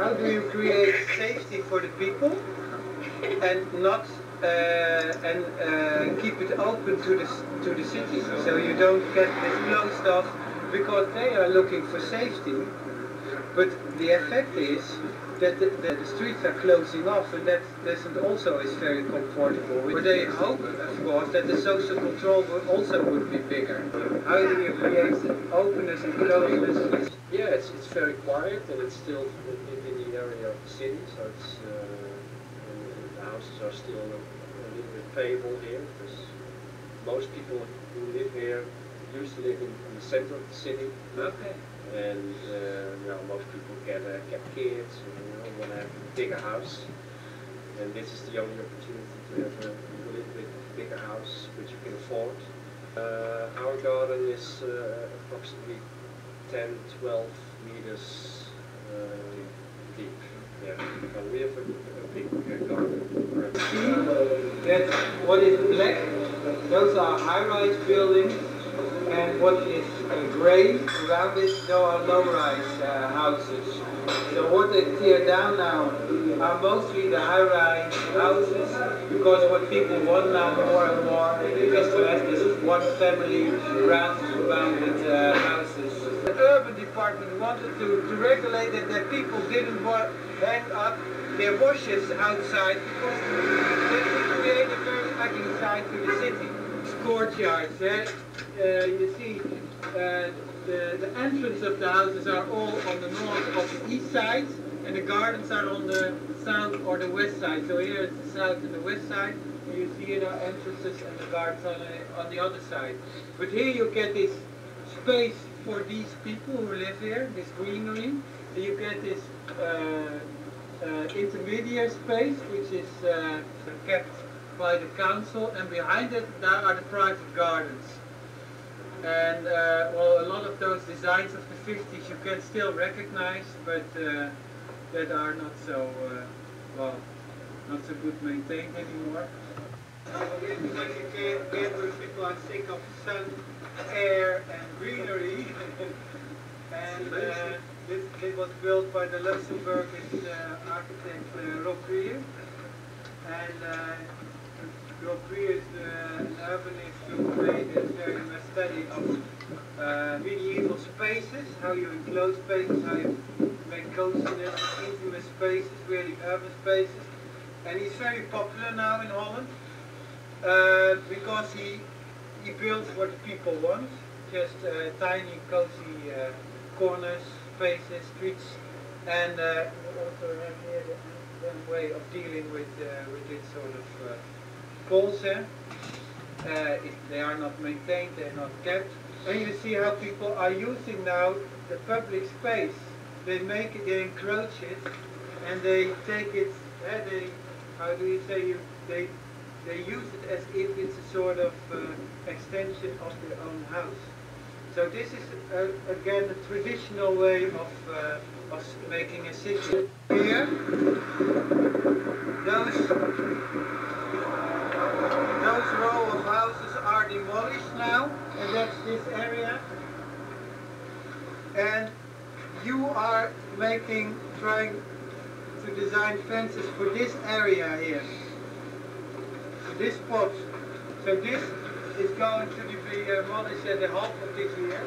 how do you create safety for the people and not keep it open to the city, so you don't get this closed off, because they are looking for safety, but the effect is that the streets are closing off, and that doesn't also is very comfortable. But they hope, of course, that the social control would be bigger. How do you create openness and closeness? Yeah, it's very quiet, and it's still in the area of the city, so it's the houses are still a little bit payable here, because most people who live here used to live in the center of the city. Okay. And most people get kids, and want to have a bigger house, and this is the only opportunity to have a little bit bigger house which you can afford. Our garden is approximately 10-12 meters deep. Yeah, and we have a big garden. See that what is black, those are high-rise buildings, and what is grey around it, those are low-rise houses. So what they tear down now are mostly the high-rise houses, because what people want now more and more is to have this one family rounded houses. The urban department wanted to regulate that the people didn't hang up their washes outside, because they would create a very ugly side to the city. Courtyards, you see the entrance of the houses are all on the north of the east side, and the gardens are on the south or the west side. So here is the south and the west side, and you see the entrances and the gardens on the other side. But here you get this space for these people who live here, this greenery, and you get this intermediate space, which is kept by the council, and behind it there are the private gardens. And well, a lot of those designs of the 50s you can still recognize, but that are not so well, not so good maintained anymore. People are sick of sun, air, and greenery, and this was built by the Luxembourgish architect Rob Krier. And Rob Krier is an urbanist who made a very nice study of medieval spaces, how you enclose spaces, how you make coziness, intimate spaces, really urban spaces. And he's very popular now in Holland because he builds what the people want, just tiny, cozy corners, spaces, streets, and we also have here the way of dealing with this sort of poles. They are not maintained, they are not kept. And you see how people are using now the public space. They make it, they encroach it, and they take it, how do you say, they use it as if it's a sort of extension of their own house. So this is again a traditional way of making a city. Here, those row of houses are demolished now, and that's this area. And you are trying to design fences for this area here. So this spot. So this is going to be demolished at the half of this year.